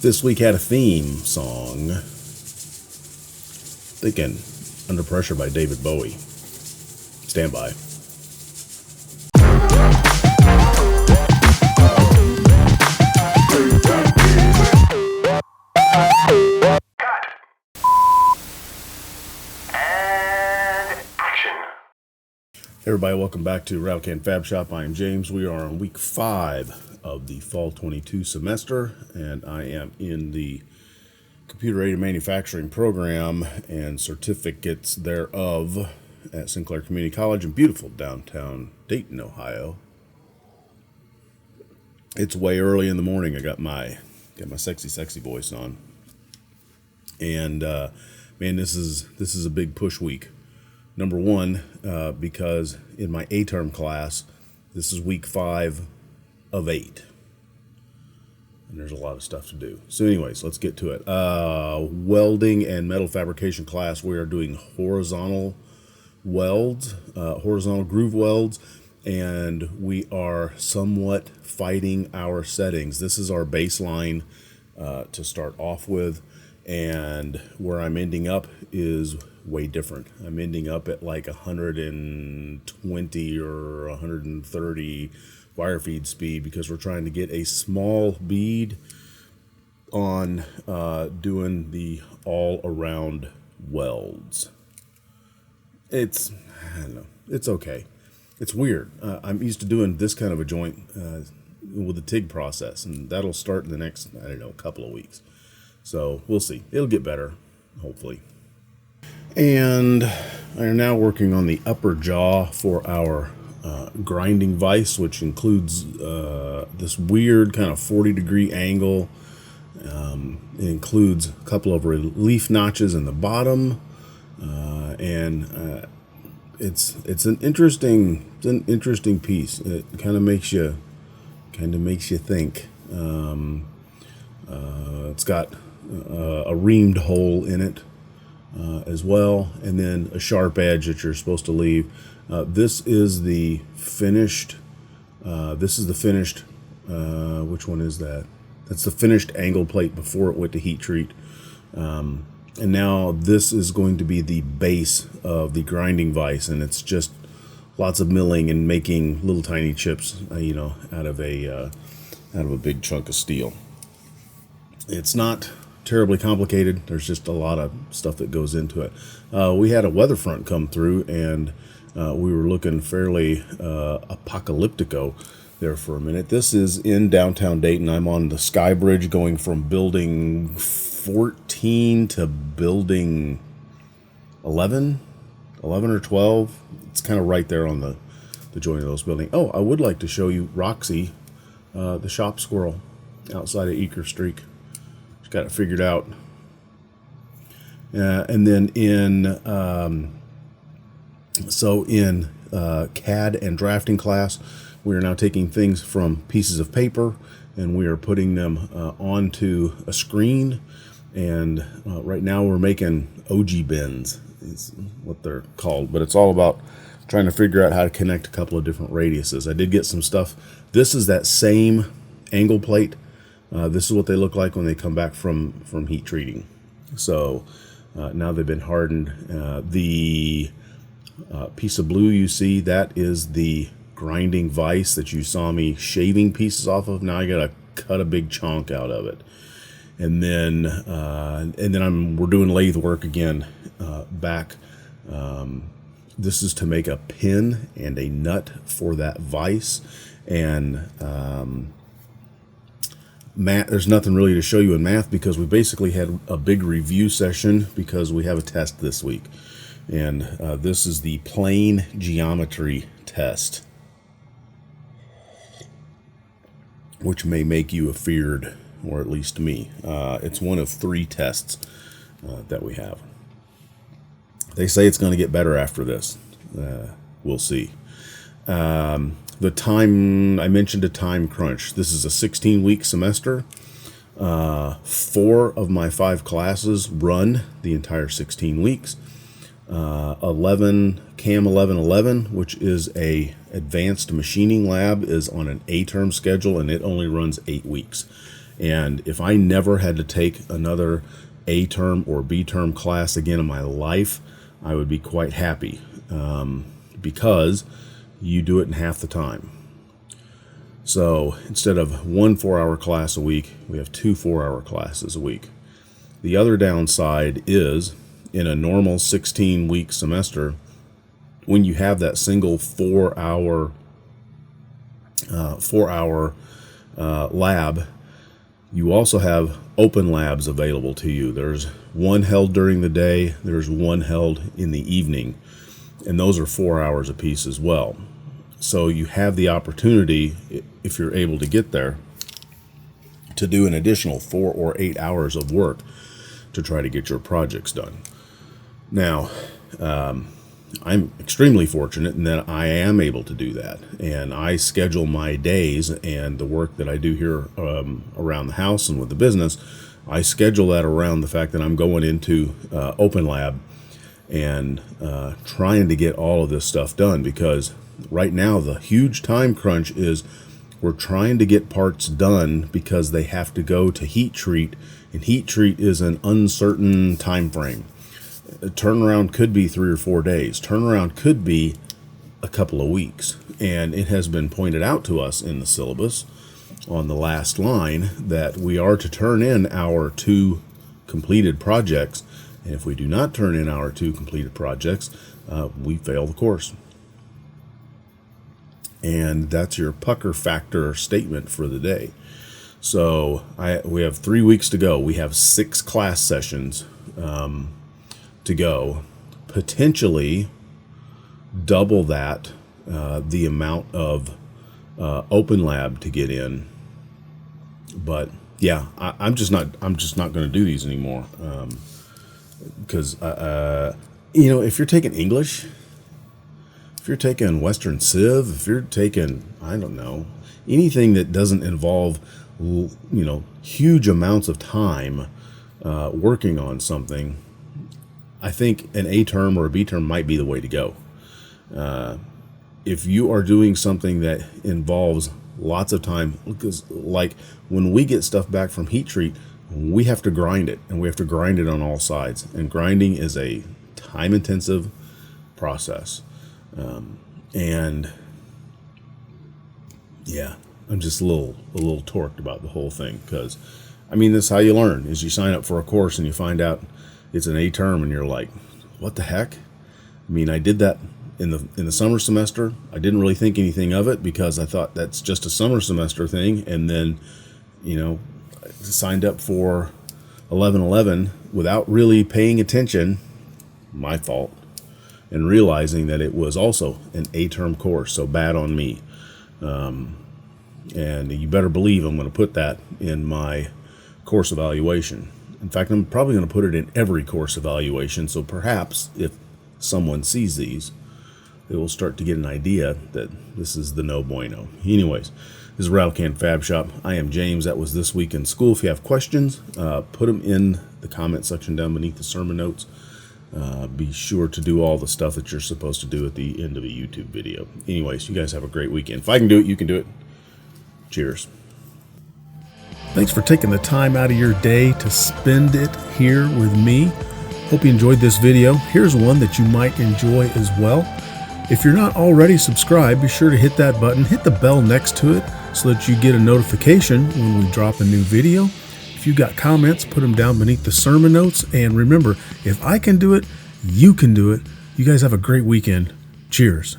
This week had a theme song, Thinking Under Pressure by David Bowie. Stand by. Hey everybody, welcome back to RATTLECAN Fab Shop. I am James. We are on week 5 of the Fall 22 semester, and I am in the Computer-Aided Manufacturing Program and certificates thereof at Sinclair Community College in beautiful downtown Dayton, Ohio. It's way early in the morning. I got my sexy voice on, and man, this is a big push week. Number one, because in my A-term class, this is week 5 of 8. And there's a lot of stuff to do. So anyways, let's get to it. Welding and metal fabrication class, we are doing horizontal welds, horizontal groove welds, and we are somewhat fighting our settings. This is our baseline to start off with, and where I'm ending up is way different. I'm ending up at like 120 or 130 wire feed speed because we're trying to get a small bead on doing the all-around welds. I don't know, it's okay. It's weird. I'm used to doing this kind of a joint with the TIG process, and that'll start in the next, I don't know, couple of weeks. So we'll see. It'll get better, hopefully. And I'm now working on the upper jaw for our grinding vise, which includes this weird kind of 40-degree angle. It includes a couple of relief notches in the bottom, and it's an interesting piece. It kind of makes you think. It's got a reamed hole in it as well, and then a sharp edge that you're supposed to leave. This is the finished. Which one is that? That's the finished angle plate before it went to heat treat. And now this is going to be the base of the grinding vise, and it's just lots of milling and making little tiny chips, out of a big chunk of steel. It's not terribly complicated. There's just a lot of stuff that goes into it. We had a weather front come through, and we were looking fairly apocalyptico there for a minute. This is in downtown Dayton. I'm on the Sky Bridge going from building 14 to building 11 or 12. It's kind of right there on the joint of those buildings. Oh, I would like to show you Roxy, the shop squirrel outside of Eker Streak. She's got it figured out. And then in CAD and drafting class, we are now taking things from pieces of paper and we are putting them onto a screen. And right now we're making OG bins, is what they're called. But it's all about trying to figure out how to connect a couple of different radiuses. I did get some stuff. This is that same angle plate. This is what they look like when they come back from heat treating. So now they've been hardened. The piece of blue you see, that is the grinding vise that you saw me shaving pieces off of. Now I gotta cut a big chunk out of it, and then we're doing lathe work again back. This is to make a pin and a nut for that vise, and math, there's nothing really to show you in math because we basically had a big review session because we have a test this week. And this is the plane geometry test, which may make you afeared, or at least me. It's one of 3 tests that we have. They say it's going to get better after this. We'll see. The time, I mentioned a time crunch. This is a 16-week semester. 4 of my 5 classes run the entire 16 weeks. 11 CAM 1111, which is a advanced machining lab, is on an A-term schedule, and it only runs 8 weeks. And if I never had to take another A term or B term class again in my life, I would be quite happy, because you do it in half the time. So instead of 1 4-hour class a week, we have 2 4-hour classes a week. The other downside is, in a normal 16-week semester, when you have that single 4-hour lab, you also have open labs available to you. There's one held during the day, there's one held in the evening, and those are 4 hours apiece as well. So you have the opportunity, if you're able to get there, to do an additional 4 or 8 hours of work to try to get your projects done. Now, I'm extremely fortunate in that I am able to do that, and I schedule my days and the work that I do here around the house and with the business. I schedule that around the fact that I'm going into open lab and trying to get all of this stuff done, because right now the huge time crunch is we're trying to get parts done because they have to go to heat treat, and heat treat is an uncertain time frame. A turnaround could be 3 or 4 days. Turnaround could be a couple of weeks. And it has been pointed out to us in the syllabus on the last line that we are to turn in our 2 completed projects. And if we do not turn in our 2 completed projects, we fail the course. And that's your pucker factor statement for the day. So we have 3 weeks to go. We have 6 class sessions to go. Potentially double that, the amount of open lab to get in. But yeah, I'm just not going to do these anymore, because if you're taking English, if you're taking Western Civ, if you're taking, I don't know, anything that doesn't involve, huge amounts of time working on something, I think an A term or a B term might be the way to go. If you are doing something that involves lots of time, because like when we get stuff back from heat treat, we have to grind it, and we have to grind it on all sides. And grinding is a time-intensive process. And yeah, I'm just a little torqued about the whole thing, because this is how you learn, is you sign up for a course and you find out it's an A term and you're like, what the heck? I did that in the summer semester. I didn't really think anything of it because I thought that's just a summer semester thing. And then, I signed up for 1111 without really paying attention, my fault, and realizing that it was also an A-term course, so bad on me. And you better believe I'm going to put that in my course evaluation. In fact, I'm probably going to put it in every course evaluation, so perhaps if someone sees these, they will start to get an idea that this is the no bueno. Anyways, this is RATTLECAN Fab Shop. I am James. That was This Week in School. If you have questions, put them in the comment section down beneath the sermon notes. Be sure to do all the stuff that you're supposed to do at the end of a YouTube video. Anyways, you guys have a great weekend. If I can do it, you can do it. Cheers. Thanks for taking the time out of your day to spend it here with me. Hope you enjoyed this video. Here's one that you might enjoy as well. If you're not already subscribed, be sure to hit that button, hit the bell next to it so that you get a notification when we drop a new video. If you've got comments, put them down beneath the sermon notes. And remember, if I can do it, you can do it. You guys have a great weekend. Cheers.